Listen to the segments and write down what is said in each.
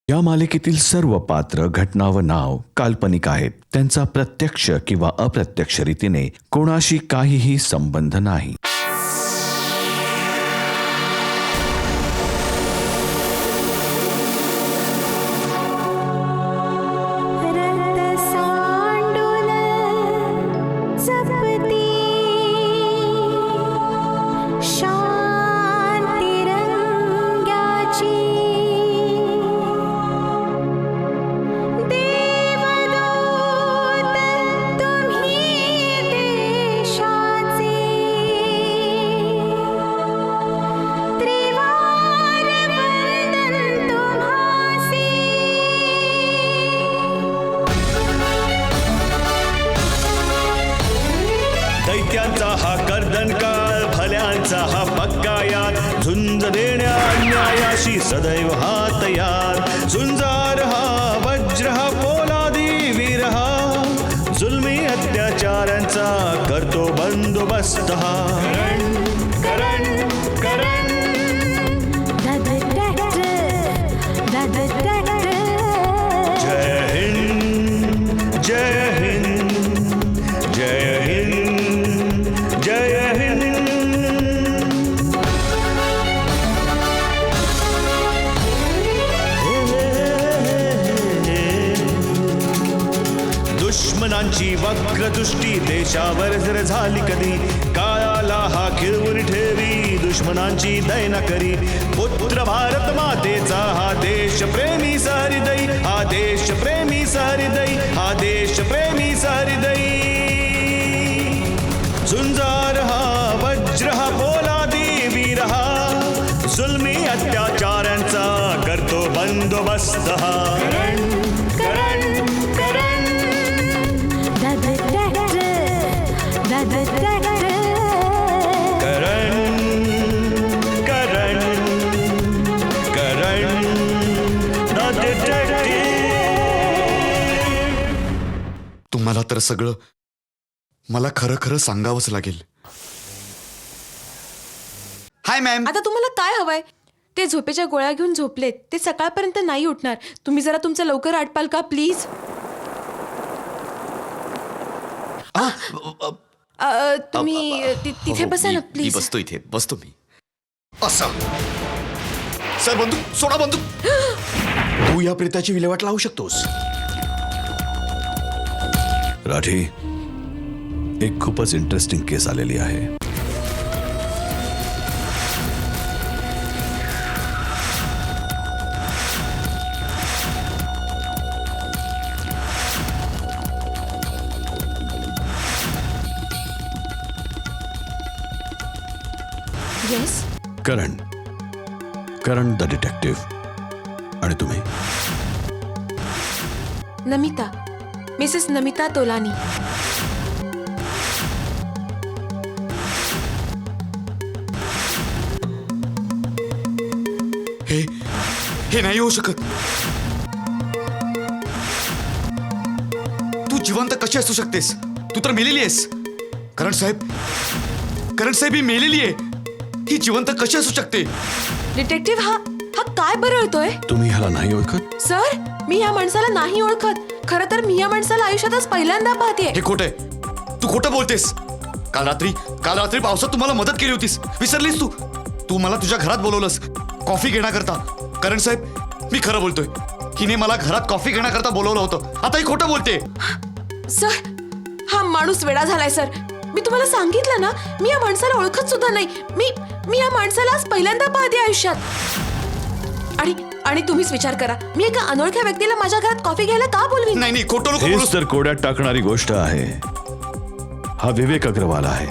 या मालिकेतील सर्व पात्र, घटना व नाव काल्पनिक आहेत. त्यांचा प्रत्यक्ष किंवा अप्रत्यक्ष रीतीने कोणाशी काहीही संबंध नाही. दैत्यांचा हा कर्दनकाळ, भल्यांचा हा पक्कायात, झुंज देण्या अन्यायाशी सदैव हा तयार. झुंजार हा वज्र हा पोलादी वीर हा, जुलमी अत्याचारांचा करतो बंदोबस्त हा. करण करण जय हिंद जय हिंद जय हिंद जय हिंद. दुश्मनांची वक्रदृष्टी देशावर जर झाली कधी, काळाला हा खिळवून ठेवी, दुश्मनांची दैना करी. पुत्र भारत मातेचा हा देश प्रेमी सहृदयी, हा देश प्रेमी सहृदयी, हा देश प्रेमी सहृदयी. झुंजार हा वज्र हा पोलादी वीर हा, जुलमी अत्याचारांचा करतो बंदोबस्त हा. Karan Karan Karan Karan the detective. तुम्हाला तर सगळं मला खरं खरं सांगावंच लागेल. हाय मॅम. आता तुम्हाला काय हवंय? ते झोपेच्या गोळ्या घेऊन झोपलेत, ते सकाळपर्यंत नाही उठणार. तुम्ही जरा तुमचं लवकर आटपाल का प्लीज? तुम्ही तिथे बसा ना प्लीज. बसतो इथे, बसतो मी. असं सर, बंदूक सोडा, बंदूक. तू या प्रेताची विल्हेवाट लावू शकतोस. राठी, एक खूपच इंटरेस्टिंग केस आलेली आहे. येस. Karan the detective. आणि तुम्ही? नमिता, मिसेस नमिता तोलानी. हे नाही होऊ शकत. तू जिवंत कशी असू शकतेस? तू तर मेलेली आहेस. करण साहेब ही मेलेली आहे. ही जिवंत कशी असू शकते? डिटेक्टिव्ह, हा काय बरळतोय? तुम्ही ह्याला नाही ओळखत? सर, मी या माणसाला नाही ओळखत. खरं तर मी या माणसाला आयुष्यातच पहिल्यांदा पाहतेय. हे खोटं आहे. तू खोटं बोलतेस. काल रात्री पावसात तुम्हाला मदत केली होतीस, विसरलीस? तू मला तुझ्या घरात बोलवलंस कॉफी घेण्याकरता. करण साहेब, मी खरं बोलतोय. हिने मला घरात कॉफी घेण्याकरता बोलवलं होतं. आता ही खोटं बोलते. सर, हा माणूस वेडा झालाय सर. मी तुम्हाला सांगितलं ना, मी या माणसाला ओळखत सुद्धा नाही. मी या माणसाला आज पहिल्यांदा पाहते आयुष्यात. आणि तुम्हीच विचार करा, मी एका अनोळख्या व्यक्तीला माझ्या घरात कॉफी घ्यायला का बोलवीन? नाही, खोटं नको हेच तर कोड्यात टाकणारी गोष्ट आहे. हा विवेक अग्रवाल आहे.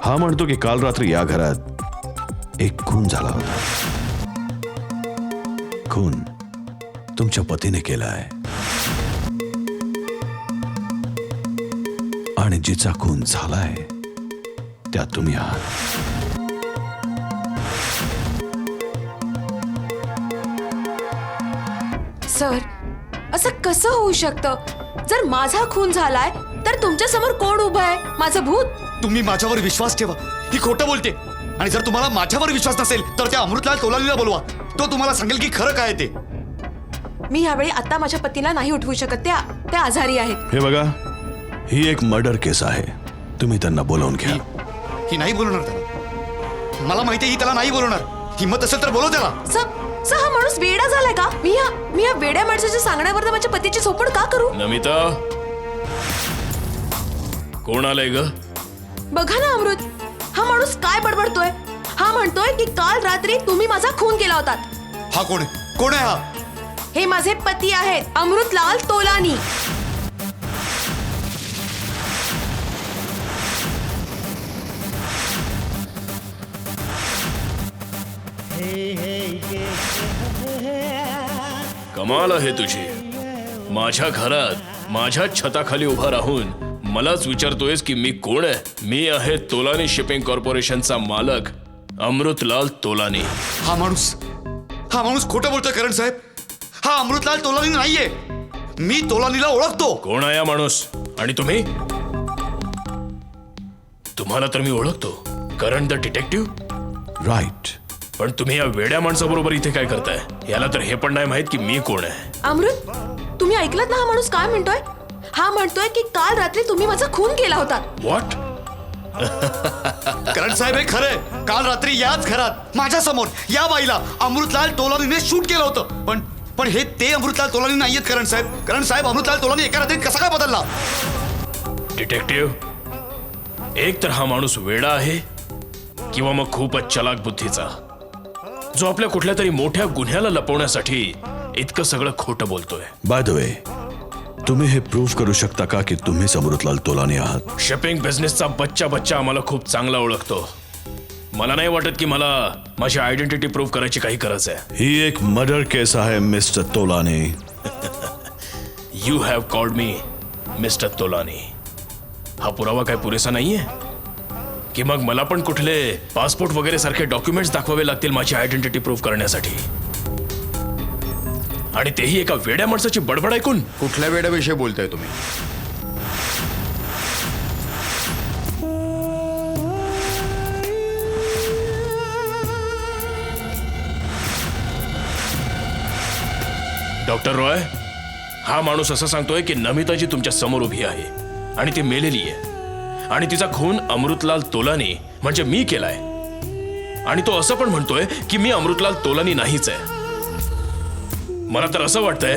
हा म्हणतो की काल रात्री या घरात एक खून झाला होता. खून तुमच्या पतीने केला आहे. आणि जिचा खून झालाय त्या तुम्ही आहात. सर, असं कसं होऊ शकतं? जर माझा खून झालाय तर तुमच्या समोर कोण उभं आहे? माझं भूत? तुम्ही माझ्यावर विश्वास ठेवा. ही खोटं बोलते. आणि जर तुम्हाला माझ्यावर विश्वास नसेल तर त्या अमृतलाल तोलानीला बोलवा. तो तुम्हाला सांगेल की खरं काय ते. मी यावेळी आता माझ्या पतीला नाही उठवू शकत. त्या आजारी आहेत. हे बघा, ही एक मर्डर केस आहे. तुम्ही त्यांना बोलावून घ्या. ही नाही बोलणार त्याला. मला माहिती ही त्याला नाही बोलणार. हिंमत असेल तर बोलव त्याला. सर हा माणूस वेडा झालाय का? मी या वेड्या माणसाच्या सांगण्यावर माझ्या पतीची चोपड का करू? नमिता, कोण आलंय ग? बघा ना अमृत, हा माणूस काय बडबडतोय. हा म्हणतोय की काल रात्री तुम्ही माझा खून केला होता. हा कोण आहे? कोण आहे हा? हे माझे पती आहेत, अमृतलाल तोलानी. कमाल आहे तुझी. माझ्या घरात माझ्या छताखाली उभा राहून मलाच विचारतोयस की मी कोण आहे. मी आहे तोलानी शिपिंग कॉर्पोरेशनचा मालक अमृतलाल तोलानी. हा माणूस खोटं बोलतोय करण साहेब. हा अमृतलाल तोलानी नाहीये. मी तोलानीला ओळखतो. कोण आहे हा माणूस? आणि तुम्ही? तुम्हाला तर मी ओळखतो, करण द डिटेक्टिव्ह. राईट. पण तुम्ही या वेड्या माणसाबरोबर इथे काय करताय? याला तर हे पण नाही माहित की मी कोण आहे. अमृत, तुम्ही ऐकलत ना हा माणूस काय म्हणतोय? हा म्हणतोय की काल रात्री तुम्ही माझा खून केला होता. व्हॉट? करण साहेब हे खरंय. काल रात्री याच घरात माझ्या समोर या बाईला अमृतलाल तोलानीने शूट केलं होतं. पण हे ते अमृतलाल तोलानी नाहीयेत करण साहेब. करण साहेब, अमृतलाल तोलानी एका रात्रीत कसा काय बदलला? डिटेक्टिव्ह, एक तर हा माणूस वेडा आहे किंवा मग खूपच चलाक बुद्धीचा, जो आपल्या कुठल्या तरी मोठ्या गुन्ह्याला लपवण्यासाठी इतकं सगळं खोटं बोलतोय. बाय द वे, तुम्ही हे प्रूव्ह करू शकता का की तुम्हीच अमृतलाल तोलानी आहात? शिपिंग बिझनेसचा बच्चा आम्हाला खूप चांगला ओळखतो. मला नाही वाटत की मला माझी आयडेंटिटी प्रूव्ह करायची काही गरज आहे. ही एक मर्डर केस आहे mister Tolani. You have called me mister Tolani. हा पुरावा काय पुरेसा नाहीये की मग मला पण कुठले पासपोर्ट वगैरे सारखे डॉक्युमेंट्स दाखवावे लागतील माझी आयडेंटिटी प्रूव्ह करण्यासाठी? आणि तेही एका वेड्या माणसाची बडबड ऐकून. कुठल्या वेड्याविषयी बोलताय तुम्ही? डॉक्टर रॉय, हा माणूस असं सांगतोय की नमिताजी तुमच्या समोर उभी आहे आणि ती मेलेली आहे आणि तिचा खून अमृतलाल तोलानी म्हणजे मी केलाय. आणि तो असं पण म्हणतोय की मी अमृतलाल तोलानी नाहीच आहे. मला तर असं वाटतंय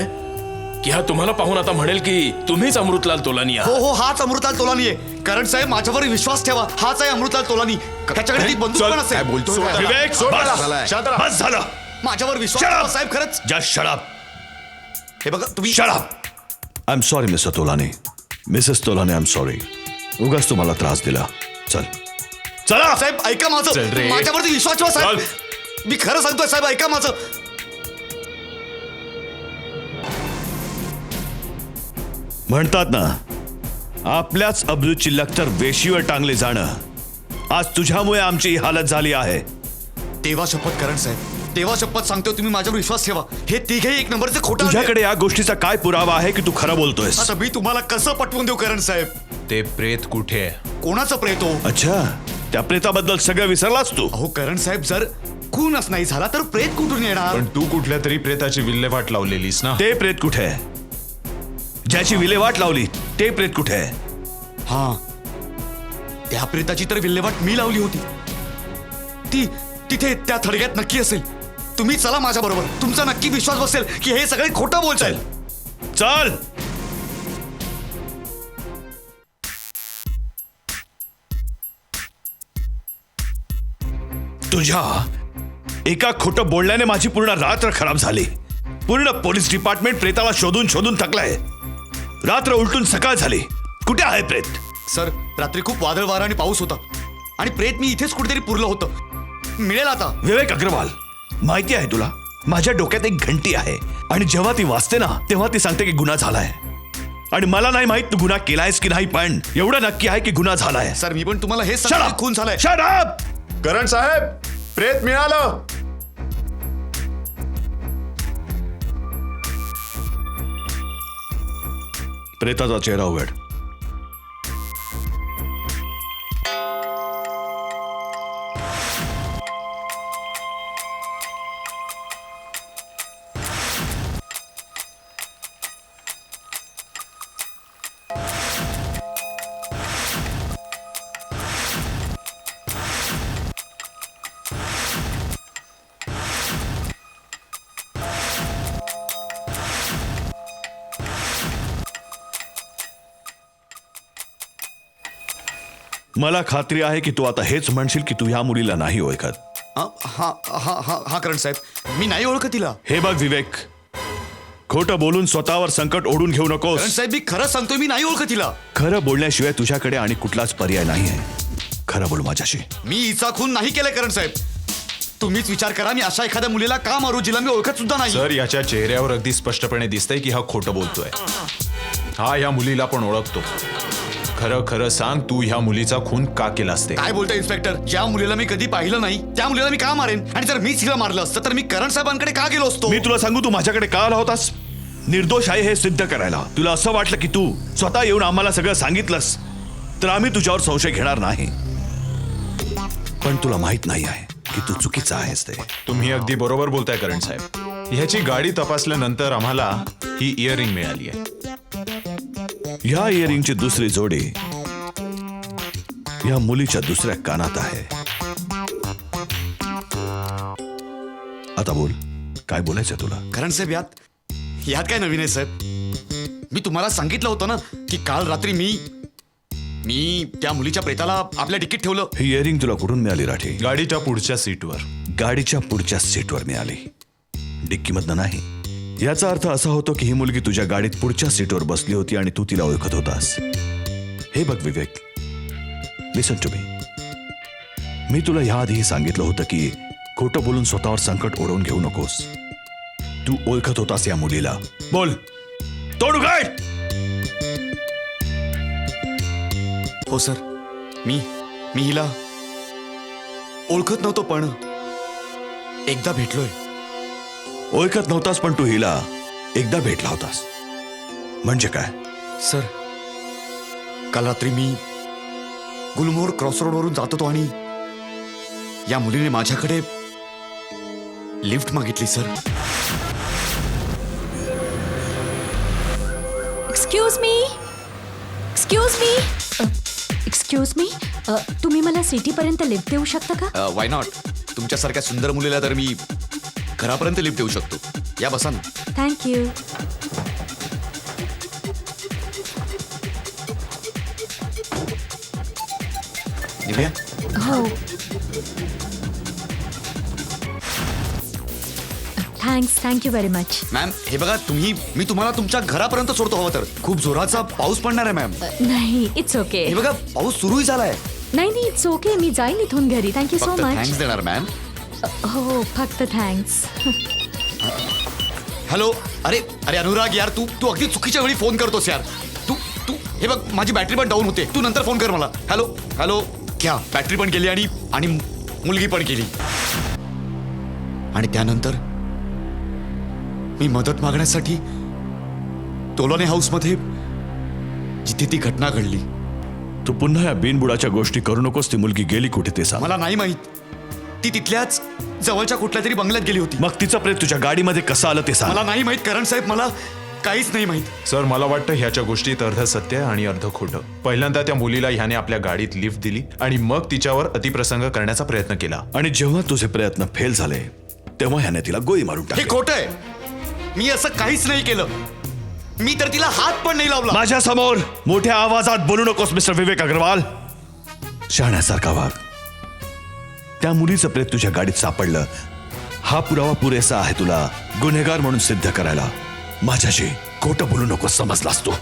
की हा तुम्हाला पाहून आता म्हणेल की तुम्हीच अमृतलाल तोलानी आहात. हो, हाच अमृतलाल तोलानी आहे. करण साहेब, माझ्यावर विश्वास ठेवा. हाच आहे अमृतलाल तोलानी. त्याच्याकडे ती बंदूक पण असेल. विवेक, बस झालं. माझ्यावर विश्वास ठेवा साहेब, खरंच. Just shut up. हे बघा तुम्ही. Shut up. I am sorry mister Tolani. Mrs Tolani, I am sorry. उगाच तुम्हाला त्रास दिला. चला साहेब ऐका माझं. माझ्यावरती विश्वास ठेवा साहेब. मी खरं सांगतोय साहेब, ऐका माझं. म्हणतात ना, आपल्याच अब्रूची लक्तर वेशीवर टांगले जाणं. आज तुझ्यामुळे आमची ही हालत झाली आहे. देवा शपथ करण साहेब, देवा शपथ सांगतोय, तुम्ही माझ्यावर विश्वास ठेवा. हे तिघेही एक नंबरचे खोटं आहे. तुझ्याकडे या गोष्टीचा काय पुरावा आहे की तू खरं बोलतोयस? आता मी तुम्हाला कसं पटवून देऊ करण साहेब? ते प्रेत कुठे आहे? कोणाचं प्रेत हो? अच्छा, त्या प्रेताबद्दल सगळं विसरलास तू? अहो करण साहेब, जर खूनच नाही झाला तर प्रेत कुठून येणार? पण तू कुठल्या तरी प्रेताची विल्हेवाट लावलेलीस ना? ते प्रेत कुठे आहे? ज्याची विल्हेवाट लावली ते प्रेत कुठे आहे? हा, त्या प्रेताची तर विल्हेवाट मी लावली होती. ती तिथे त्या थडग्यात नक्की असेल. तुम्ही चला माझ्या बरोबर. तुमचा नक्की विश्वास बसेल की हे सगळे खोटं बोलताय. चल. तुझ्या एका खोटं बोलण्याने माझी पूर्ण रात्र खराब झाली. पूर्ण पोलीस डिपार्टमेंट प्रेताला शोधून शोधून थकलाय. रात्र उलटून सकाळ झाली. कुठे आहे प्रेत? सर, रात्री खूप वादळ वारा आणि पाऊस होता आणि प्रेत मी इथेच कुठेतरी पुरलं होतं. मिळेल आता. विवेक अग्रवाल, माहिती आहे तुला, माझ्या डोक्यात एक घंटी आहे आणि जेव्हा ती वाजते ना तेव्हा ती सांगते की गुन्हा झालाय. आणि मला नाही माहित तू गुन्हा केलायस की नाही, पण एवढं नक्की आहे की गुन्हा झालाय. सर, मी पण तुम्हाला हे Shut सांगतो, up! खून झालाय. Shut up! करण साहेब, प्रेत मिळालं. प्रेताचा चेहरा उघड. मला खात्री आहे की तू आता हेच म्हणशील की तू ह्या मुलीला नाही ओळखत. हा हा हा हा हा करण साहेब, मी नाही ओळखत तिला. हे बघ विवेक, खोटं बोलून स्वतःवर संकट ओढून घेऊ करण नकोस. साहेब, मी खरं सांगतोय, मी नाही ओळखत तिला. खरं बोलण्याशिवाय तुझ्याकडे आणि कुठलाच पर्याय नाही आहे. खरं बोल माझ्याशी. मी हिचा खून नाही केलाय करण साहेब. तुम्हीच विचार करा, मी अशा एखाद्या मुलीला का मारू जिला मी ओळखत सुद्धा नाही. सर, याच्या चेहऱ्यावर अगदी स्पष्टपणे दिसतंय की हा खोटं बोलतोय. हा ह्या मुलीला पण ओळखतो. खरं खरं सांग, तू ह्या मुलीचा खून का केला असते? काय बोलतोय इन्स्पेक्टर? ज्या मुलीला मी कधी पाहिलं नाही त्या मुलीला मी का मारेन? आणि जर मीच हिला मारलं असतं तर मी करण साहेबांकडे का गेलो असतो? मी तुला सांगू, तू माझ्याकडे का आला होतास? निर्दोष आहे हे सिद्ध करायला. तुला असं वाटलं की तू स्वतः येऊन आम्हाला सगळं सांगितलंस तर आम्ही तुझ्यावर संशय घेणार नाही. पण तुला माहित नाही आहे की तू चुकीचा आहेस ते. तुम्ही अगदी बरोबर बोलताय करण साहेब. ह्याची गाडी तपासल्यानंतर आम्हाला ही इयरिंग मिळाली आहे. ह्या इयरिंगची दुसरी जोडी या मुलीच्या दुसऱ्या कानात आहे. आता बोल, काय बोलायचं तुला? करण साहेब, यात काय नवीन आहे साहेब? मी तुम्हाला सांगितलं होतं ना की काल रात्री मी त्या मुलीच्या प्रेताला आपल्या डिकीत ठेवलं. ही इयरिंग तुला कुठून मिळाली राठी? गाडीच्या पुढच्या सीटवर. गाडीच्या पुढच्या सीटवर मिळाली, डिक्कीमधनं नाही. याचा अर्थ असा होतो की ही मुलगी तुझ्या गाडीत पुढच्या सीटवर बसली होती आणि तू तिला ओळखत होतास. हे बघ विवेक, लिसन टू मी तुला याआधीही सांगितलं होतं की खोटं बोलून स्वतःवर संकट ओढवून घेऊ नकोस. तू ओळखत होतास या मुलीला. बोल, तोड उघड. हो सर, मी हिला ओळखत नव्हतो, पण एकदा भेटलोय. ओळखत नव्हतास पण तू हिला एकदा भेटला होतास म्हणजे काय? सर, काल रात्री मी गुलमोहर क्रॉसरोडवरून जात होतो आणि या मुलीने माझ्याकडे लिफ्ट मागितली सर. एक्सक्यूज मी तुम्ही मला सिटीपर्यंत लिफ्ट देऊ शकता का? Why not. तुमच्यासारख्या सुंदर मुलीला तर मी घरापर्यंत लिफ्ट देऊ शकतो. या, बसा ना. थँक्यू. निघूया. हो, थँक्यू व्हेरी मच. मॅम, हे बघा, मी तुम्हाला तुमच्या घरापर्यंत सोडतो हवं तर. खूप जोराचा पाऊस पडणार आहे मॅम. नाही, इट्स ओके. हे बघा, पाऊस सुरूही झालाय. नाही, इट्स ओके. मी जाईन इथून घरी. थँक्यू सो फक्त मच. थँक्स देणार मॅम. हो, फक्त थँक्स. हॅलो. अरे अनुराग यार, तू अगदी चुकीच्या वेळी फोन करतोस यार. तू हे बघ, माझी बॅटरी पण डाऊन होते. तू नंतर फोन कर मला. हॅलो. क्या बॅटरी पण गेली आणि मुलगी पण गेली. आणि त्यानंतर मी मदत मागण्यासाठी तोलाने हाऊसमध्ये, जिथे ती घटना घडली. तू पुन्हा या बिनबुडाच्या गोष्टी करू नकोस. ती मुलगी गेली कुठे ते सांग. मला नाही माहित. ती तिथल्याच जवळच्या कुठल्या तरी बंगल्यात गेली होती. मग तिचं प्रेत तुझ्या गाडीमध्ये कसं आलं ते सांग. मला नाही माहित करण साहेब, मला काहीच नाही माहित. सर, मला वाटतं ह्याच्या गोष्टीत अर्ध सत्य आणि अर्ध खोटं. पहिल्यांदा त्या मुलीला ह्याने आपल्या गाडीत लिफ्ट दिली आणि मग तिच्यावर अतिप्रसंग करण्याचा प्रयत्न केला. आणि जेव्हा तुझे प्रयत्न फेल झाले तेव्हा ह्याने तिला गोळी मारून हे टाकली. खोटं आहे. मी असं काहीच नाही केलं. मी तर तिला हात पण नाही लावला. माझ्या समोर मोठ्या आवाजात बोलू नकोस मिस्टर विवेक अग्रवाल. शहाण्यासारखा वाघ. त्या मुलीचं प्रेत तुझ्या गाडीत सापडलं हा पुरावा पुरेसा आहे तुला गुन्हेगार म्हणून सिद्ध करायला. माझ्याशी खोटं बोलू नकोस, समजलास तू?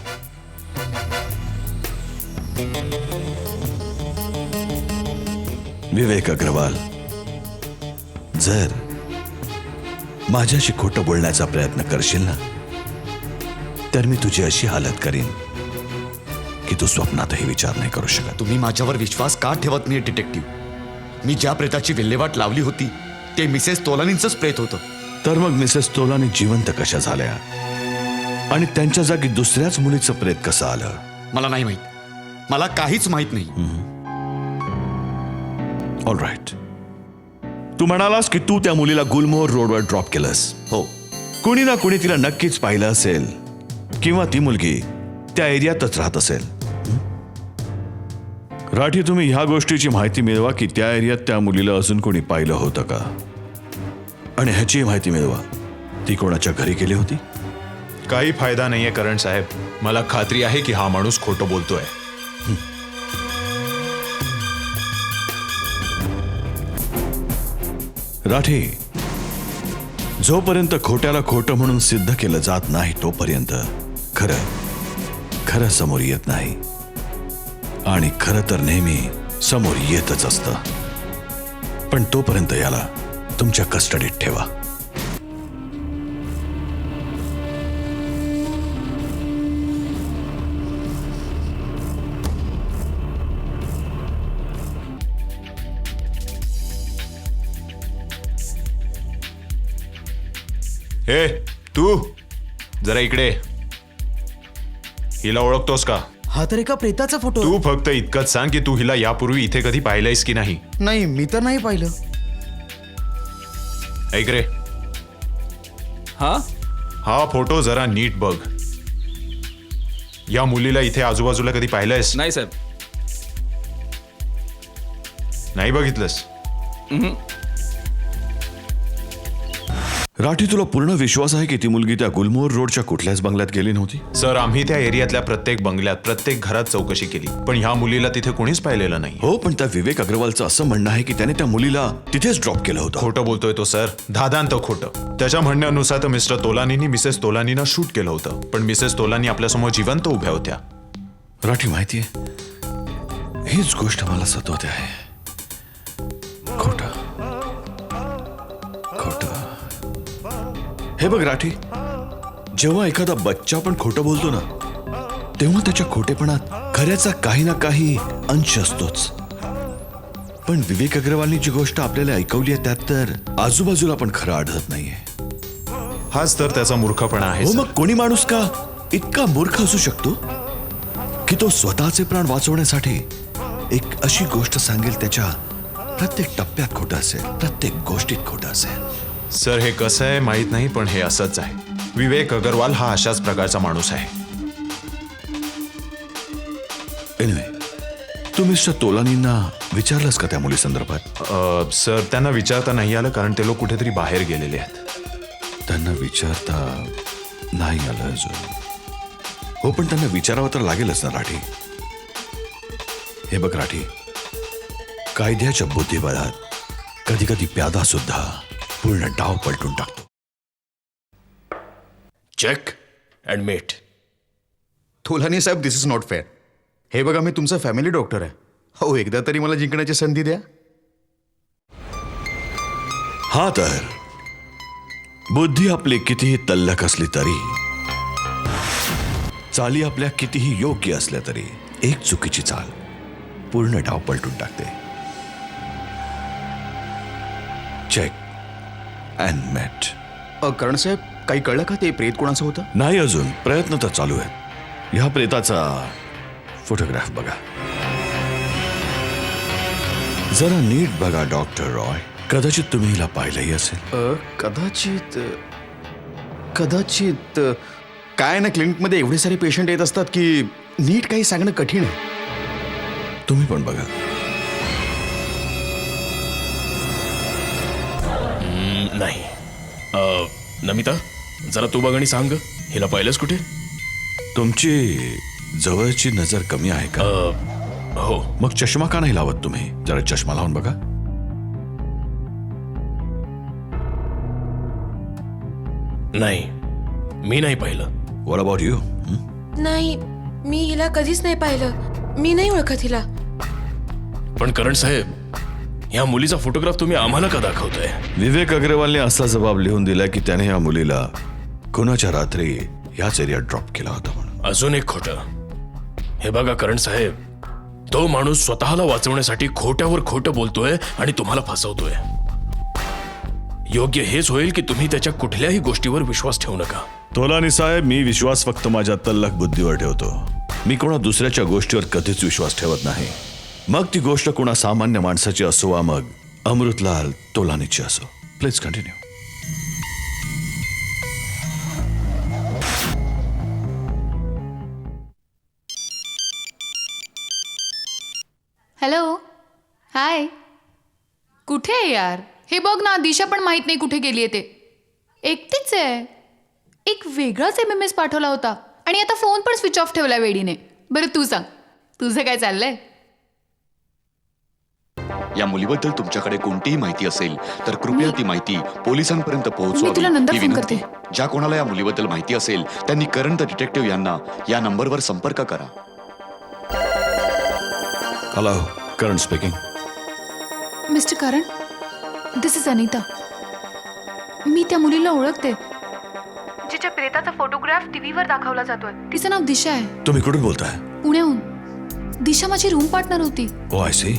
विवेक अग्रवाल, जर माझ्याशी खोटं बोलण्याचा प्रयत्न करशील ना तर मी तुझी अशी हालत करीन की तू स्वप्नातही विचार नाही करू शकत. तुम्ही माझ्यावर विश्वास का ठेवत नाही डिटेक्टिव्ह? मी ज्या प्रेताची विल्हेवाट लावली होती ते मिसेस तोलानींचंच प्रेत होतं. तर मग मिसेस तोलानी जिवंत कशा झाल्या आणि त्यांच्या जागी दुसऱ्याच मुलीचं प्रेत कसं आलं? मला नाही माहित. मला काहीच माहित नाही. All right. तू म्हणालास की तू त्या मुलीला गुलमोहर रोडवर ड्रॉप केलंस. हो. कुणी ना कुणी तिला नक्कीच पाहिलं असेल किंवा ती मुलगी त्या एरियातच राहत असेल. राठी, तुम्ही ह्या गोष्टीची माहिती मिळवा की त्या एरियात त्या मुलीला अजून कोणी पाहिलं होतं का, आणि ह्याची माहिती मिळवा ती कोणाच्या घरी गेली होती. काही फायदा नाहीये करण साहेब. मला खात्री आहे की हा माणूस खोटं बोलतोय. राठी, जोपर्यंत खोट्याला खोटं म्हणून सिद्ध केलं जात नाही तोपर्यंत खरं खरं समोर येत नाही. आणि खरं तर नेहमी समोर येतच असतं. पण तोपर्यंत याला तुमच्या कस्टडीत ठेवा. हे तू जरा इकडे. हिला ओळखतोस का? हा तर एका प्रेताचा फोटो. तू फक्त इतकंच सांग की तू हिला यापूर्वी इथे कधी पाहिलंयस की नाही. नाही, मी तर नाही पाहिलं. ऐक रे, हा फोटो जरा नीट बघ. या मुलीला इथे आजूबाजूला कधी पाहिलंयस? नाही साहेब. नाही बघितलंस? राठी, तुला पूर्ण विश्वास आहे की ती मुलगी त्या गुलमोहर रोडच्या कुठल्याच बंगल्यात गेली नव्हती? सर, आम्ही त्या एरियातल्या प्रत्येक बंगल्यात प्रत्येक घरात चौकशी केली, पण ह्या मुलीला तिथे कोणीच पाहिलेलं नाही. हो, पण त्या विवेक अग्रवालचं असं म्हणणं आहे की त्याने त्या मुलीला तिथेच ड्रॉप केलं होतं. खोटं बोलतोय तो सर, धादांत खोटं. त्याच्या म्हणण्यानुसार तर मिस्टर तोलानींनी मिसेस तोलानींना शूट केलं होतं, पण मिसेस तोलानी आपल्यासमोर जिवंत उभ्या होत्या. राठी, माहितीये, हीच गोष्ट मला सतवते आहे. खोटं खोटं. हे बघ राठी, जेव्हा एखादा बच्चा पण खोटं बोलतो ना, तेव्हा त्याच्या खोटेपणात खऱ्याचा काही ना काही अंश असतोच. पण विवेक अग्रवालनी जी गोष्ट आपल्याला ऐकवली आहे त्यात तर आजूबाजूला पण खरं आढळत नाहीये. हाच तर त्याचा मूर्खपणा आहे. हो, सर. मग कोणी माणूस का इतका मूर्ख असू शकतो की तो स्वतःचे प्राण वाचवण्यासाठी एक अशी गोष्ट सांगेल त्याच्या प्रत्येक टप्प्यात खोटं असेल, प्रत्येक गोष्टीत खोटं असेल. सर, हे कसं आहे माहित नाही, पण हे असंच आहे. विवेक अग्रवाल हा अशाच प्रकारचा माणूस आहे. एनिवे, तू मिस्टर तोलानींना विचारलंस का त्या मुली संदर्भात? सर, त्यांना विचारता नाही आलं कारण ते लोक कुठेतरी बाहेर गेलेले आहेत. त्यांना विचारता नाही आलं अजून. हो, पण त्यांना विचारावं तर लागेलच ना राठी. हे बघ राठी, कायद्याच्या बुद्धिबळात कधी कधी प्यादा सुद्धा पूर्ण डाव पलटून टाकतो. Check and mate. तोलानी साहेब, दिस इज नॉट फेअर. हे बघा, मी तुमचा फॅमिली डॉक्टर आहे. हो, एकदा तरी मला जिंकण्याची संधी द्या. हा तर बुद्धी आपली कितीही तल्लख असली तरी, चाली आपल्या कितीही योग्य असल्या तरी, एक चुकीची चाल पूर्ण डाव पलटून टाकते. चेक अँड मेट. करण साहेब, काही कळलं का ते प्रेत कोणाचं होतं? नाही अजून, प्रयत्न तर चालू आहेत. ह्या प्रेताचा फोटोग्राफ बघा. जरा नीट बघा डॉक्टर रॉय. कदाचित तुम्ही हिला पाहिलंही असेल. कदाचित काय ना, क्लिनिकमध्ये एवढे सारे पेशंट येत असतात की नीट काही सांगणं कठीण आहे. तुम्ही पण बघा. नाही. नमिता, जरा तू बघ आणि सांग, हिला पाहिलंस कुठे? तुमची जवळची नजर कमी आहे का? हो. मग चष्मा का नाही लावत तुम्ही? जरा चष्मा लावून बघा. नाही, मी नाही पाहिलं. What about you? नाही, मी हिला कधीच नाही पाहिलं. मी नाही ओळखत हिला. पण करण साहेब, ह्या मुलीचा फोटोग्राफ तुम्ही आम्हाला का दाखवताय? विवेक अग्रवालने असा जबाब लिहून दिला की त्याने या मुलीला कुणाच्या रात्री ह्याच एरियात ड्रॉप केला होता म्हणून. अजून एक खोटं. हे बघा करण साहेब, तो माणूस स्वतःला वाचवण्यासाठी खोट्यावर खोटं बोलतोय आणि तुम्हाला फसवतोय. योग्य हेच होईल की तुम्ही त्याच्या कुठल्याही गोष्टीवर विश्वास ठेवू नका. तोलानी साहेब, मी विश्वास फक्त माझ्या तल्लख बुद्धीवर ठेवतो. मी कोणा दुसऱ्याच्या गोष्टीवर कधीच विश्वास ठेवत नाही. मग ती गोष्ट कोणा सामान्य माणसाची असो वा मग अमृतलाल तोलानीची असो. Please continue. हॅलो, हाय. कुठे आहे यार? हे बघ ना, दिशा पण माहित नाही कुठे गेलीये ते. एकटीच आहे. एक वेगळाच MMS पाठवला होता आणि आता फोन पण स्विच ऑफ ठेवला वेडीने. बरं तू सांग, तुझं काय चाललंय? या मुलीबद्दल तुमच्याकडे कोणतीही माहिती असेल तर कृपया ती माहिती पोलिसांपर्यंत मी तुला नंतर ही फोन विनंती. करते. ज्या कोणाला या मुलीबद्दल माहिती असेल त्यांनी करण द डिटेक्टिव्ह यांना या नंबरवर संपर्क करा. Hello Karan speaking. Mister Karan, this is Anita. मी त्या मुलीला ओळखते जिच्या प्रेताचा फोटोग्राफ टीव्हीवर दाखवला जातोय. तिचं नाव दिशा आहे. तुम्ही कुठून बोलताय? पुण्याहून. दिशा माझी रूम पार्टनर होती. ओ आय सी.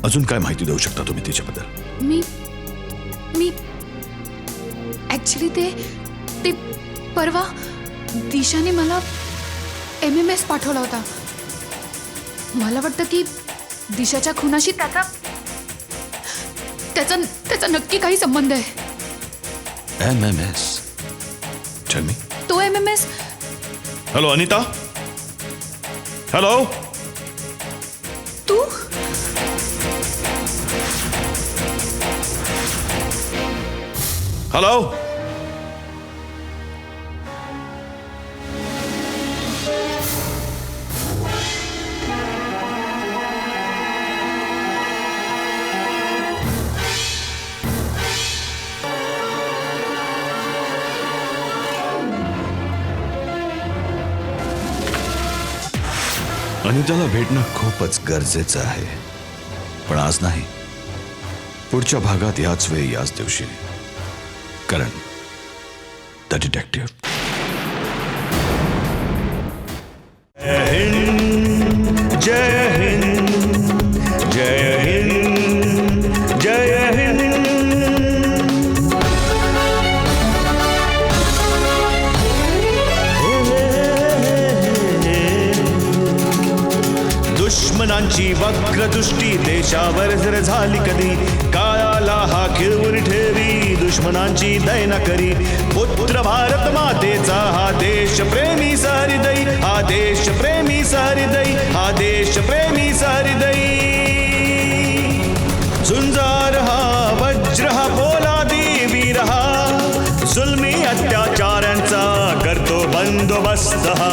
अजून काय माहिती देऊ शकता तुम्ही तिच्याबद्दल? मी ऍक्च्युली ते परवा दिशाने मला MMS पाठवला होता. मला वाटतं की दिशाच्या खुनाशी त्याचा नक्की काही संबंध आहे. MMS. Tell me. तो MMS हॅलो अनिता. हॅलो. तू हॅलो. अनिताला भेटणं खूपच गरजेचं आहे, पण आज नाही, पुढच्या भागात याच वेळी याच दिवशी. करण द डिटेक्टिव्ह. जय हिंद जय हिंद जय हिंद. दुश्मनांची वक्रदृष्टी देशावर जर झाली कधी, काळाला हा खिळवून ठेवी दुश्मनांची दैना करी. पुत्र भारत मातेचा हा देश प्रेमी सहृदयी, हा देश प्रेमी सहृदयी, हा देश प्रेमी सहृदयी. झुंजार हा वज्र हा पोलादी वीर हा, जुलमी अत्याचारांचा करतो बंदोबस्त हा.